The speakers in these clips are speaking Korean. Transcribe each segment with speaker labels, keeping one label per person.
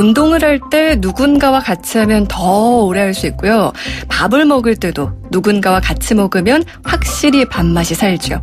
Speaker 1: 운동을 할 때 누군가와 같이 하면 더 오래 할 수 있고요. 밥을 먹을 때도 누군가와 같이 먹으면 확실히 밥맛이 살죠.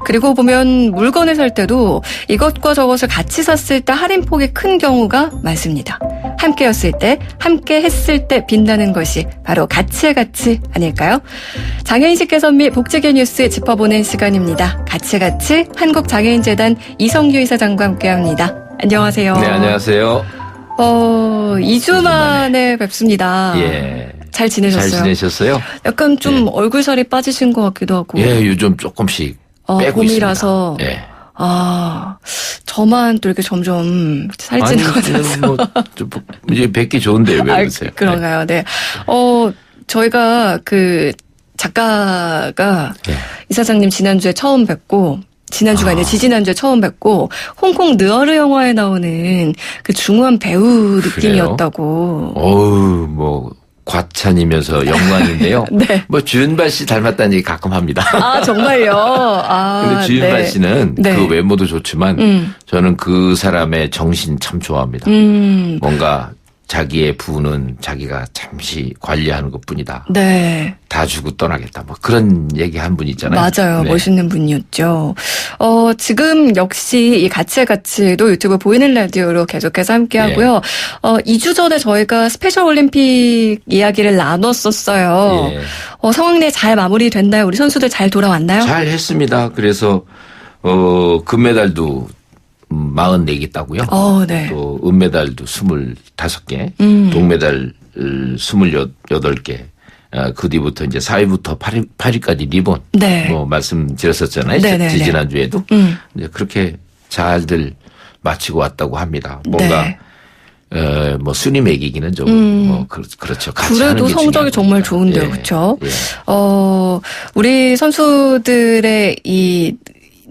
Speaker 1: 그리고 보면 물건을 살 때도 이것과 저것을 같이 샀을 때 할인폭이 큰 경우가 많습니다. 함께였을 때, 함께 했을 때 빛나는 것이 바로 가치의 가치 아닐까요? 장애인식 개선 및 복지계 뉴스 짚어보는 시간입니다. 가치 한국장애인재단 이성규 이사장과 함께합니다. 안녕하세요.
Speaker 2: 네, 안녕하세요.
Speaker 1: 2주 만에 뵙습니다.
Speaker 2: 예.
Speaker 1: 잘 지내셨어요?
Speaker 2: 잘 지내셨어요?
Speaker 1: 약간 좀 얼굴살이 빠지신 것 같기도 하고.
Speaker 2: 예, 요즘 조금씩 빼고
Speaker 1: 봄이라서.
Speaker 2: 있습니다. 예.
Speaker 1: 저만 또 이렇게 점점 살찌는 것 같아서.
Speaker 2: 뭐, 이제 뵙기 좋은데 왜 그러세요?
Speaker 1: 그런가요? 네. 저희가 그 작가가 이사장님 지난주에 처음 뵙고, 지난주가 아니라 지지난주에 처음 뵙고 홍콩 느어르 영화에 나오는 그 중후한 배우 느낌이었다고.
Speaker 2: 뭐 과찬이면서 영광인데요.
Speaker 1: 네.
Speaker 2: 뭐 주윤발 씨 닮았다는 얘기 가끔 합니다.
Speaker 1: 정말요?
Speaker 2: 근데 주윤발 씨는
Speaker 1: 네.
Speaker 2: 그 외모도 좋지만 저는 그 사람의 정신 참 좋아합니다. 뭔가 자기의 부는 자기가 잠시 관리하는 것뿐이다.
Speaker 1: 네.
Speaker 2: 다 주고 떠나겠다. 뭐 그런 얘기 한 분 있잖아요.
Speaker 1: 맞아요.
Speaker 2: 네.
Speaker 1: 멋있는 분이었죠. 지금 역시 이 가치의 가치도 유튜브 보이는 라디오로 계속해서 함께 하고요. 2주 전에 저희가 스페셜 올림픽 이야기를 나눴었어요.
Speaker 2: 예.
Speaker 1: 상황 내 잘 마무리됐나요? 우리 선수들 잘 돌아왔나요?
Speaker 2: 잘 했습니다. 그래서 금메달도 44개 따고요.
Speaker 1: 네.
Speaker 2: 또 은메달도 25개, 동메달 28개. 그 뒤부터 이제 4위부터 8위까지 리본.
Speaker 1: 네.
Speaker 2: 뭐 말씀드렸었잖아요.
Speaker 1: 네네네.
Speaker 2: 지난주에도. 이제 그렇게 잘들 마치고 왔다고 합니다. 뭔가
Speaker 1: 네.
Speaker 2: 뭐 순위 매기기는 좀 그렇죠. 같이
Speaker 1: 그래도
Speaker 2: 하는 게
Speaker 1: 성적이 정말 좋은데요.
Speaker 2: 예.
Speaker 1: 그렇죠?
Speaker 2: 예.
Speaker 1: 우리 선수들의 이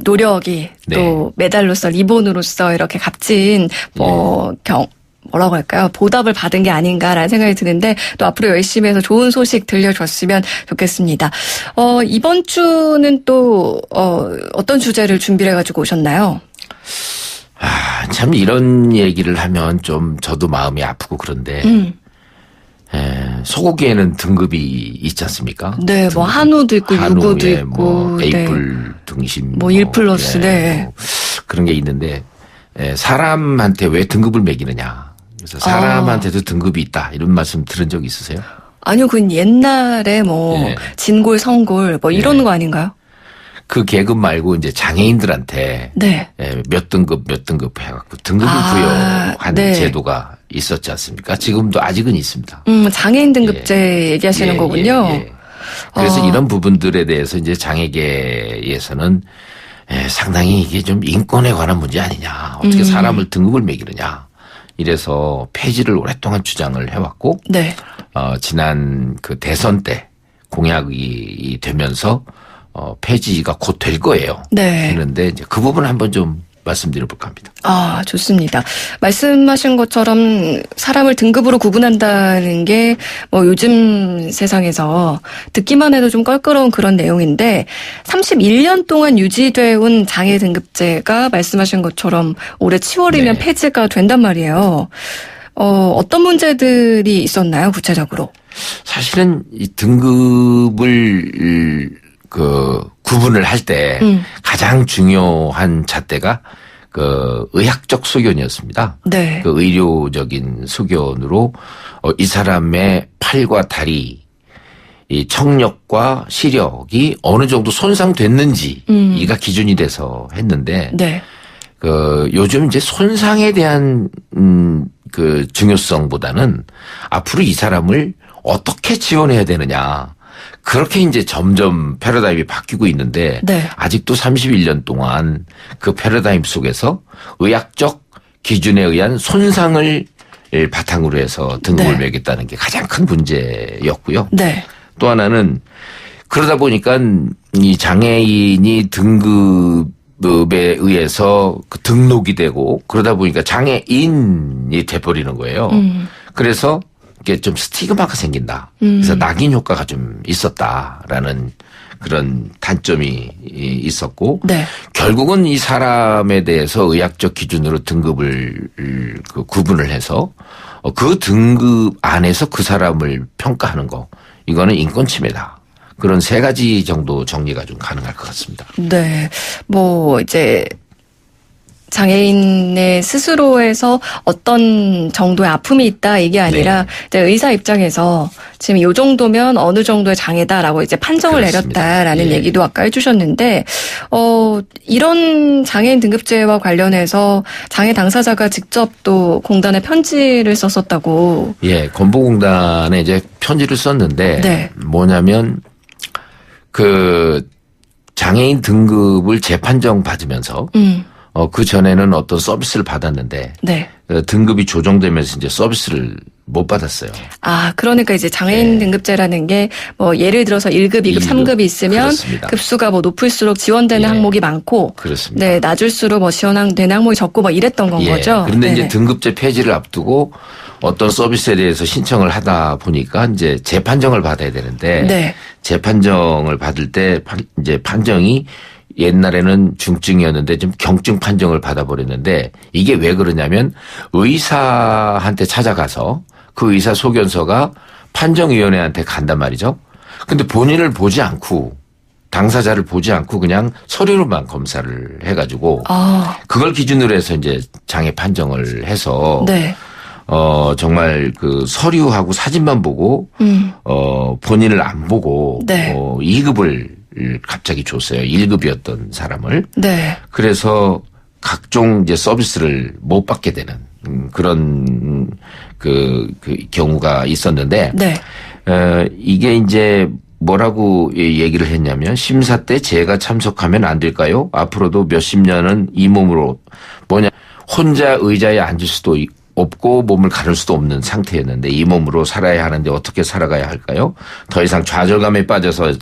Speaker 1: 노력이 또 메달로서 리본으로서 이렇게 값진 뭐라고 할까요? 보답을 받은 게 아닌가라는 생각이 드는데 또 앞으로 열심히 해서 좋은 소식 들려줬으면 좋겠습니다. 이번 주는 또 어떤 주제를 준비해 가지고 오셨나요?
Speaker 2: 참 이런 얘기를 하면 좀 저도 마음이 아프고 그런데 소고기에는 등급이 있지 않습니까?
Speaker 1: 네, 뭐 한우도 있고 유구도 있고
Speaker 2: 뭐 A뿔 등심
Speaker 1: 뭐 1플러스
Speaker 2: 뭐 그런 게 있는데 사람한테 왜 등급을 매기느냐. 그래서 사람한테도 등급이 있다. 이런 말씀 들은 적 있으세요?
Speaker 1: 아니요, 그건 옛날에 뭐 진골, 성골 뭐 이런 거 아닌가요?
Speaker 2: 그 계급 말고 이제 장애인들한테 몇 등급 해갖고 등급을 부여한 제도가 있었지 않습니까? 지금도 아직은 있습니다.
Speaker 1: 장애인 등급제 얘기하시는 거군요.
Speaker 2: 그래서 이런 부분들에 대해서 이제 장애계에서는 상당히 이게 좀 인권에 관한 문제 아니냐. 어떻게 사람을 등급을 매기느냐. 이래서 폐지를 오랫동안 주장을 해왔고, 지난 그 대선 때 공약이 되면서 폐지가 곧 될 거예요. 했는데 이제 그 부분 한번 좀 말씀드려볼까 합니다.
Speaker 1: 좋습니다. 말씀하신 것처럼 사람을 등급으로 구분한다는 게 뭐 요즘 세상에서 듣기만 해도 좀 껄끄러운 그런 내용인데 31년 동안 유지돼 온 장애 등급제가 말씀하신 것처럼 올해 10월이면 폐지가 된단 말이에요. 어떤 문제들이 있었나요, 구체적으로?
Speaker 2: 사실은 이 등급을 구분을 할 때 가장 중요한 잣대가 의학적 소견이었습니다. 그 의료적인 소견으로 이 사람의 팔과 다리, 이 청력과 시력이 어느 정도 손상됐는지 이가 기준이 돼서 했는데 요즘 이제 손상에 대한 그 중요성보다는 앞으로 이 사람을 어떻게 지원해야 되느냐. 그렇게 이제 점점 패러다임이 바뀌고 있는데 아직도 31년 동안 그 패러다임 속에서 의학적 기준에 의한 손상을 바탕으로 해서 등급을 매겼다는 게 가장 큰 문제였고요. 또 하나는 그러다 보니까 이 장애인이 등급에 의해서 그 등록이 되고 그러다 보니까 장애인이 돼버리는 거예요. 그래서 이게 좀 스티그마가 생긴다. 그래서 낙인 효과가 좀 있었다라는 그런 단점이 있었고
Speaker 1: 네.
Speaker 2: 결국은 이 사람에 대해서 의학적 기준으로 등급을 구분을 해서 그 등급 안에서 그 사람을 평가하는 거 이거는 인권 침해다. 그런 세 가지 정도 정리가 좀 가능할 것 같습니다.
Speaker 1: 네. 뭐 이제 장애인의 스스로에서 어떤 정도의 아픔이 있다 이게 아니라 이제 의사 입장에서 지금 이 정도면 어느 정도의 장애다라고 이제 판정을
Speaker 2: 그렇습니다.
Speaker 1: 내렸다라는
Speaker 2: 예.
Speaker 1: 얘기도 아까 해주셨는데 이런 장애인 등급제와 관련해서 장애 당사자가 직접 또 공단에 편지를 썼었다고.
Speaker 2: 예, 건보공단에 이제 편지를 썼는데
Speaker 1: 네.
Speaker 2: 뭐냐면 그 장애인 등급을 재판정 받으면서 그 전에는 어떤 서비스를 받았는데
Speaker 1: 네.
Speaker 2: 등급이 조정되면서 이제 서비스를 못 받았어요.
Speaker 1: 아, 그러니까 이제 장애인 등급제라는 게 뭐 예를 들어서 1급, 2급, 3급이 있으면
Speaker 2: 그렇습니다.
Speaker 1: 급수가 뭐 높을수록 지원되는
Speaker 2: 예.
Speaker 1: 항목이 많고
Speaker 2: 그렇습니다.
Speaker 1: 네, 낮을수록 뭐 지원되는 항목이 적고 뭐 이랬던 건 거죠.
Speaker 2: 그런데
Speaker 1: 네네.
Speaker 2: 이제 등급제 폐지를 앞두고 어떤 서비스에 대해서 신청을 하다 보니까 이제 재판정을 받아야 되는데
Speaker 1: 네.
Speaker 2: 재판정을 받을 때 이제 판정이 옛날에는 중증이었는데 좀 경증 판정을 받아버렸는데 이게 왜 그러냐면 의사한테 찾아가서 그 의사 소견서가 판정위원회한테 간단 말이죠. 근데 본인을 보지 않고 당사자를 보지 않고 그냥 서류로만 검사를 해가지고
Speaker 1: 아,
Speaker 2: 그걸 기준으로 해서 이제 장애 판정을 해서
Speaker 1: 네.
Speaker 2: 정말 그 서류하고 사진만 보고 본인을 안 보고
Speaker 1: 네.
Speaker 2: 2급을 갑자기 줬어요. 1급이었던 사람을.
Speaker 1: 네.
Speaker 2: 그래서 각종 이제 서비스를 못 받게 되는 그런 그 경우가 있었는데
Speaker 1: 네.
Speaker 2: 이게 이제 뭐라고 얘기를 했냐면 심사 때 제가 참석하면 안 될까요? 앞으로도 몇십 년은 이 몸으로 혼자 의자에 앉을 수도 없고 몸을 가눌 수도 없는 상태였는데 이 몸으로 살아야 하는데 어떻게 살아가야 할까요? 더 이상 좌절감에 빠져서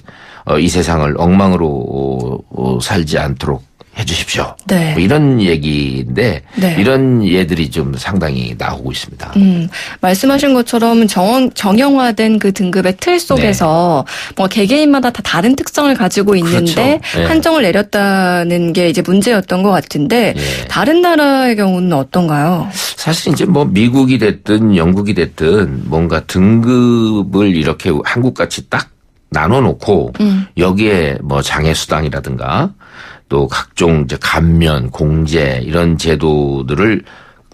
Speaker 2: 이 세상을 엉망으로 살지 않도록 해 주십시오.
Speaker 1: 네.
Speaker 2: 뭐 이런 얘기인데
Speaker 1: 네.
Speaker 2: 이런 예들이 좀 상당히 나오고 있습니다.
Speaker 1: 말씀하신 것처럼 정형화된 그 등급의 틀 속에서 뭐 개개인마다 다 다른 특성을 가지고 있는데
Speaker 2: 그렇죠. 네.
Speaker 1: 판정을 내렸다는 게 이제 문제였던 것 같은데
Speaker 2: 예.
Speaker 1: 다른 나라의 경우는 어떤가요?
Speaker 2: 사실 이제 뭐 미국이 됐든 영국이 됐든 뭔가 등급을 이렇게 한국같이 딱 나눠놓고 여기에 뭐 장애수당이라든가 또 각종 이제 감면, 공제 이런 제도들을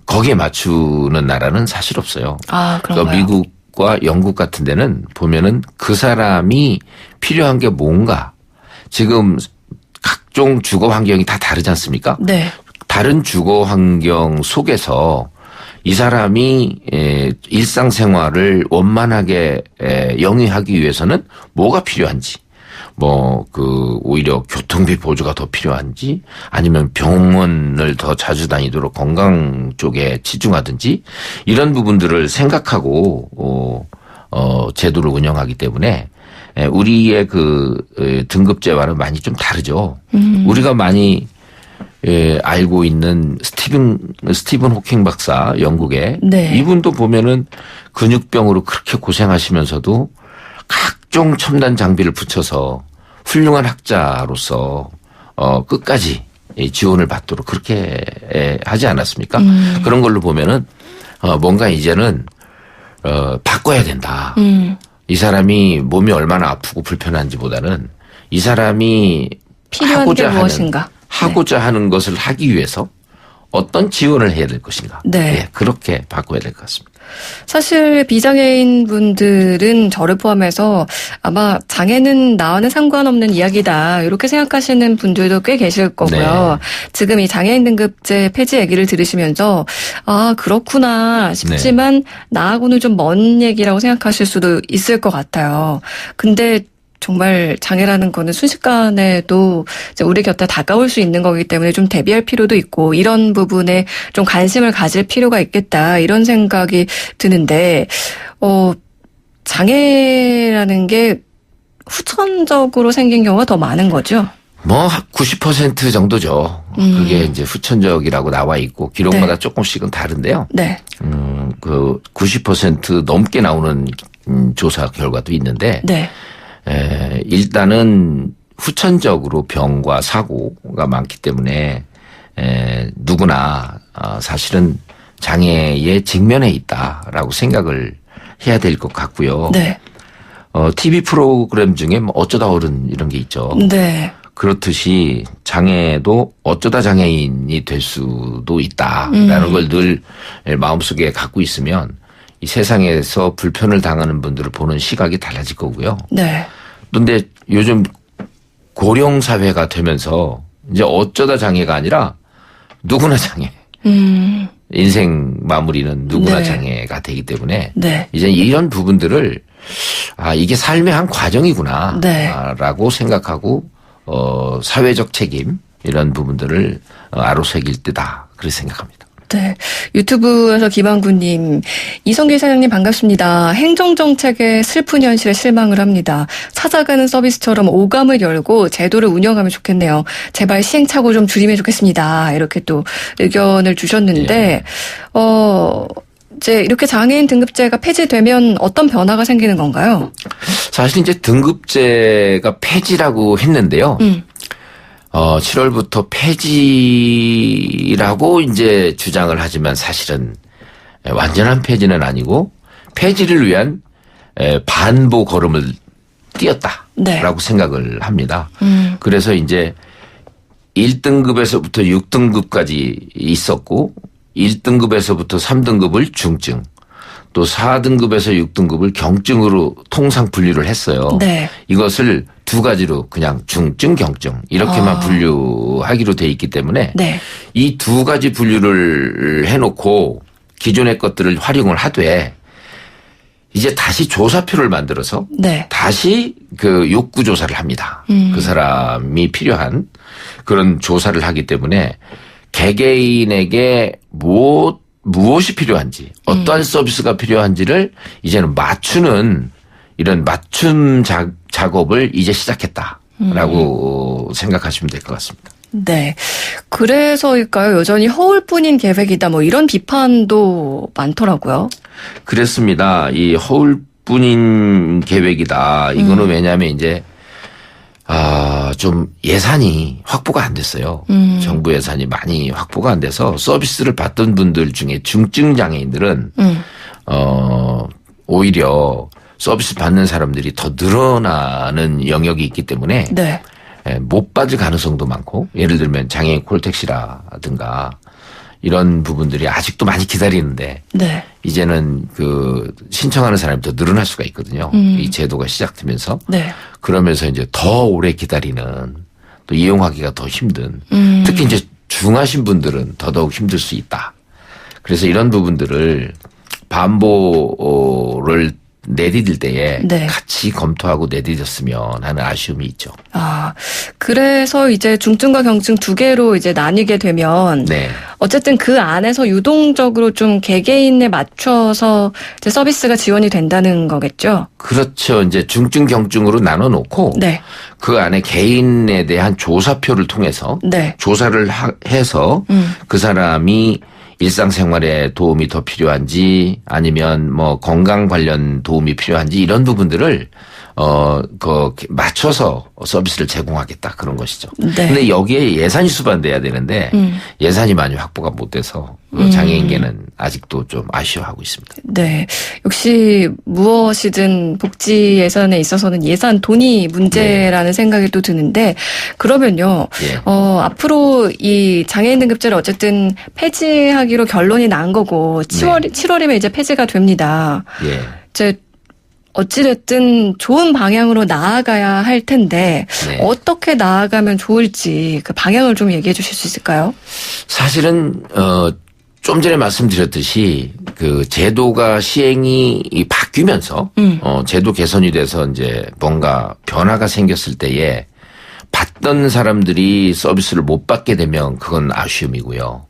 Speaker 2: 거기에 맞추는 나라는 사실 없어요.
Speaker 1: 아, 그런가요?
Speaker 2: 그러니까 미국과 영국 같은 데는 보면은 그 사람이 필요한 게 뭔가 지금 각종 주거 환경이 다 다르지 않습니까?
Speaker 1: 네.
Speaker 2: 다른 주거 환경 속에서 이 사람이 일상생활을 원만하게 영위하기 위해서는 뭐가 필요한지 오히려 교통비 보조가 더 필요한지 아니면 병원을 더 자주 다니도록 건강 쪽에 치중하든지 이런 부분들을 생각하고 제도를 운영하기 때문에 우리의 그 등급제와는 많이 좀 다르죠. 우리가 많이 알고 있는 스티븐 호킹 박사 영국의
Speaker 1: 네.
Speaker 2: 이분도 보면은 근육병으로 그렇게 고생하시면서도 각종 첨단 장비를 붙여서 훌륭한 학자로서 끝까지 지원을 받도록 그렇게 하지 않았습니까? 그런 걸로 보면은 뭔가 이제는 바꿔야 된다. 이 사람이 몸이 얼마나 아프고 불편한지보다는 이 사람이
Speaker 1: 필요한 게 무엇인가?
Speaker 2: 하고자 하는 것을 하기 위해서 어떤 지원을 해야 될 것인가.
Speaker 1: 네.
Speaker 2: 그렇게 바꿔야 될 것 같습니다.
Speaker 1: 사실 비장애인 분들은 저를 포함해서 아마 장애는 나와는 상관없는 이야기다 이렇게 생각하시는 분들도 꽤 계실 거고요.
Speaker 2: 네.
Speaker 1: 지금 이 장애인 등급제 폐지 얘기를 들으시면서 아 그렇구나 싶지만 나하고는 좀 먼 얘기라고 생각하실 수도 있을 것 같아요. 근데 정말 장애라는 거는 순식간에도 이제 우리 곁에 다가올 수 있는 거기 때문에 좀 대비할 필요도 있고 이런 부분에 좀 관심을 가질 필요가 있겠다 이런 생각이 드는데 장애라는 게 후천적으로 생긴 경우가 더 많은 거죠.
Speaker 2: 90% 정도죠. 그게 이제 후천적이라고 나와 있고 기록마다
Speaker 1: 네.
Speaker 2: 조금씩은 다른데요.
Speaker 1: 네.
Speaker 2: 90% 넘게 나오는 조사 결과도 있는데
Speaker 1: 네.
Speaker 2: 일단은 후천적으로 병과 사고가 많기 때문에 누구나 사실은 장애에 직면해 있다라고 생각을 해야 될 것 같고요.
Speaker 1: 네.
Speaker 2: TV 프로그램 중에 뭐 어쩌다 어른 이런 게 있죠.
Speaker 1: 네.
Speaker 2: 그렇듯이 장애도 어쩌다 장애인이 될 수도 있다라는 걸 늘 마음속에 갖고 있으면 이 세상에서 불편을 당하는 분들을 보는 시각이 달라질 거고요.
Speaker 1: 네.
Speaker 2: 그런데 요즘 고령 사회가 되면서 이제 어쩌다 장애가 아니라 누구나 장애. 인생 마무리는 누구나
Speaker 1: 네.
Speaker 2: 장애가 되기 때문에
Speaker 1: 네.
Speaker 2: 이제 이런 부분들을 이게 삶의 한 과정이구나
Speaker 1: 네.
Speaker 2: 라고 생각하고 사회적 책임 이런 부분들을 아로새길 때다 그렇게 생각합니다.
Speaker 1: 네. 유튜브에서 김한구님, 이성길 사장님 반갑습니다. 행정정책의 슬픈 현실에 실망을 합니다. 찾아가는 서비스처럼 오감을 열고 제도를 운영하면 좋겠네요. 제발 시행착오 좀 줄이면 좋겠습니다. 이렇게 또 의견을 주셨는데, 이제 이렇게 장애인 등급제가 폐지되면 어떤 변화가 생기는 건가요?
Speaker 2: 사실 이제 등급제가 폐지라고 했는데요. 7월부터 폐지라고 이제 주장을 하지만 사실은 완전한 폐지는 아니고 폐지를 위한 반보 걸음을 뛰었다라고
Speaker 1: 네.
Speaker 2: 생각을 합니다. 그래서 이제 1등급에서부터 6등급까지 있었고 1등급에서부터 3등급을 중증 또 4등급에서 6등급을 경증으로 통상 분류를 했어요.
Speaker 1: 네.
Speaker 2: 이것을 두 가지로 그냥 중증, 경증 이렇게만 분류하기로 돼 있기 때문에
Speaker 1: 네.
Speaker 2: 이 두 가지 분류를 해놓고 기존의 것들을 활용을 하되 이제 다시 조사표를 만들어서
Speaker 1: 네.
Speaker 2: 다시 그 욕구 조사를 합니다. 그 사람이 필요한 그런 조사를 하기 때문에 개개인에게 무엇이 필요한지 어떠한 서비스가 필요한지를 이제는 맞추는 이런 맞춤 작업을 이제 시작했다라고 생각하시면 될 것 같습니다.
Speaker 1: 네. 그래서일까요? 여전히 허울뿐인 계획이다. 뭐 이런 비판도 많더라고요.
Speaker 2: 그렇습니다. 이 허울뿐인 계획이다. 이거는 왜냐하면 이제 좀 예산이 확보가 안 됐어요. 정부 예산이 많이 확보가 안 돼서 서비스를 받던 분들 중에 중증 장애인들은 오히려 서비스 받는 사람들이 더 늘어나는 영역이 있기 때문에
Speaker 1: 네.
Speaker 2: 못 받을 가능성도 많고 예를 들면 장애인 콜택시라든가 이런 부분들이 아직도 많이 기다리는데
Speaker 1: 네.
Speaker 2: 이제는 그 신청하는 사람이 더 늘어날 수가 있거든요. 이 제도가 시작되면서
Speaker 1: 네.
Speaker 2: 그러면서 이제 더 오래 기다리는 또 이용하기가 더 힘든 특히 이제 중하신 분들은 더더욱 힘들 수 있다. 그래서 이런 부분들을 반보를 내디딜 때에
Speaker 1: 네.
Speaker 2: 같이 검토하고 내디뎠으면 하는 아쉬움이 있죠.
Speaker 1: 그래서 이제 중증과 경증 두 개로 이제 나뉘게 되면
Speaker 2: 네.
Speaker 1: 어쨌든 그 안에서 유동적으로 좀 개개인에 맞춰서 이제 서비스가 지원이 된다는 거겠죠.
Speaker 2: 그렇죠. 이제 중증, 경증으로 나눠 놓고
Speaker 1: 네.
Speaker 2: 그 안에 개인에 대한 조사표를 통해서
Speaker 1: 네.
Speaker 2: 조사를 해서 그 사람이 일상생활에 도움이 더 필요한지 아니면 뭐 건강 관련 도움이 필요한지 이런 부분들을 맞춰서 서비스를 제공하겠다 그런 것이죠.
Speaker 1: 네.
Speaker 2: 근데 여기에 예산이 수반돼야 되는데 예산이 많이 확보가 못 돼서 장애인계는 아직도 좀 아쉬워하고 있습니다.
Speaker 1: 네. 역시 무엇이든 복지 예산에 있어서는 예산 돈이 문제라는 생각이 또 드는데 그러면요.
Speaker 2: 예.
Speaker 1: 앞으로 이 장애인 등급제를 어쨌든 폐지하기로 결론이 난 거고 7월이면 이제 폐지가 됩니다.
Speaker 2: 예.
Speaker 1: 이제 어찌됐든 좋은 방향으로 나아가야 할 텐데
Speaker 2: 네.
Speaker 1: 어떻게 나아가면 좋을지 그 방향을 좀 얘기해 주실 수 있을까요?
Speaker 2: 사실은 좀 전에 말씀드렸듯이 그 제도가 시행이 바뀌면서 제도 개선이 돼서 이제 뭔가 변화가 생겼을 때에 받던 사람들이 서비스를 못 받게 되면 그건 아쉬움이고요.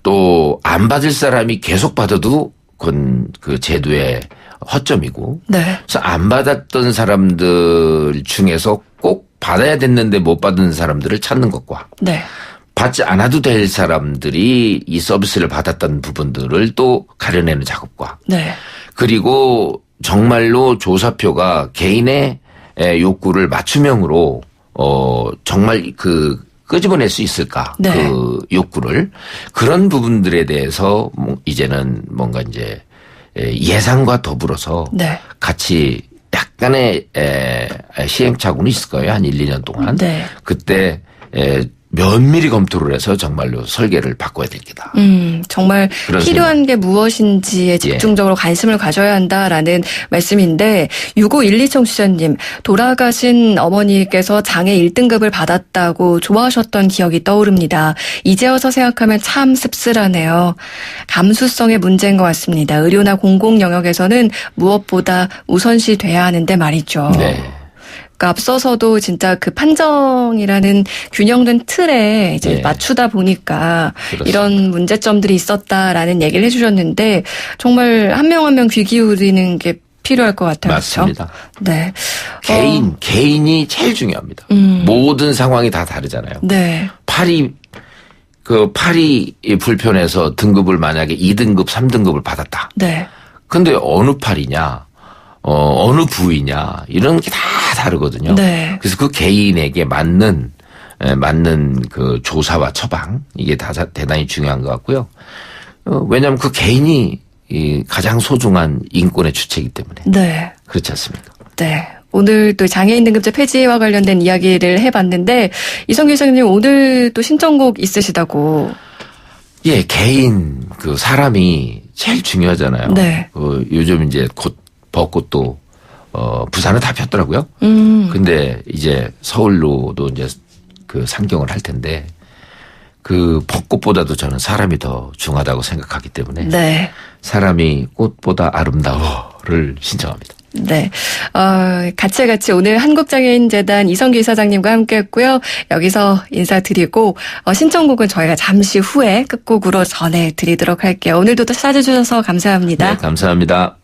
Speaker 2: 또 안 받을 사람이 계속 받아도 그건 그 제도의 허점이고.
Speaker 1: 네.
Speaker 2: 그래서 안 받았던 사람들 중에서 꼭 받아야 됐는데 못 받은 사람들을 찾는 것과
Speaker 1: 네.
Speaker 2: 받지 않아도 될 사람들이 이 서비스를 받았던 부분들을 또 가려내는 작업과
Speaker 1: 네.
Speaker 2: 그리고 정말로 조사표가 개인의 욕구를 맞춤형으로 정말 끄집어낼 수 있을까?
Speaker 1: 네.
Speaker 2: 그 욕구를 그런 부분들에 대해서 이제는 뭔가 이제 예상과 더불어서
Speaker 1: 네.
Speaker 2: 같이 약간의 시행착오는 있을 거예요. 한 1, 2년 동안.
Speaker 1: 네.
Speaker 2: 그때 면밀히 검토를 해서 정말로 설계를 바꿔야 될 거다.
Speaker 1: 정말 필요한 게 무엇인지에 집중적으로 관심을 가져야 한다라는 말씀인데 6512 청취자님 돌아가신 어머니께서 장애 1등급을 받았다고 좋아하셨던 기억이 떠오릅니다. 이제 와서 생각하면 참 씁쓸하네요. 감수성의 문제인 것 같습니다. 의료나 공공 영역에서는 무엇보다 우선시 돼야 하는데 말이죠.
Speaker 2: 네.
Speaker 1: 그러니까 앞서서도 진짜 그 판정이라는 균형된 틀에 이제 맞추다 보니까
Speaker 2: 그렇습니다.
Speaker 1: 이런 문제점들이 있었다라는 얘기를 해주셨는데 정말 한 명 한 명 귀 기울이는 게 필요할 것 같아요.
Speaker 2: 맞습니다.
Speaker 1: 그렇죠? 네.
Speaker 2: 개인이 제일 중요합니다. 모든 상황이 다 다르잖아요.
Speaker 1: 네.
Speaker 2: 팔이 불편해서 등급을 만약에 2등급, 3등급을 받았다.
Speaker 1: 네.
Speaker 2: 근데 어느 팔이냐? 어느 부위냐 이런 게 다 다르거든요.
Speaker 1: 네.
Speaker 2: 그래서 그 개인에게 맞는 그 조사와 처방 이게 다 대단히 중요한 것 같고요. 왜냐하면 그 개인이 가장 소중한 인권의 주체이기 때문에.
Speaker 1: 네.
Speaker 2: 그렇지 않습니까?
Speaker 1: 네. 오늘 또 장애인 등급제 폐지와 관련된 이야기를 해봤는데 이성규 이사님 오늘 또 신청곡 있으시다고.
Speaker 2: 예, 개인 그 사람이 제일 중요하잖아요.
Speaker 1: 네.
Speaker 2: 요즘 이제 곧 벚꽃도 부산은 다 폈더라고요. 근데 이제 서울로도 이제 그 상경을 할 텐데 그 벚꽃보다도 저는 사람이 더 중요하다고 생각하기 때문에
Speaker 1: 네.
Speaker 2: 사람이 꽃보다 아름다워를 신청합니다.
Speaker 1: 네. 같이 오늘 한국장애인재단 이성규 이사장님과 함께 했고요. 여기서 인사드리고, 신청곡은 저희가 잠시 후에 끝곡으로 전해드리도록 할게요. 오늘도 또 찾아주셔서 감사합니다.
Speaker 2: 네, 감사합니다.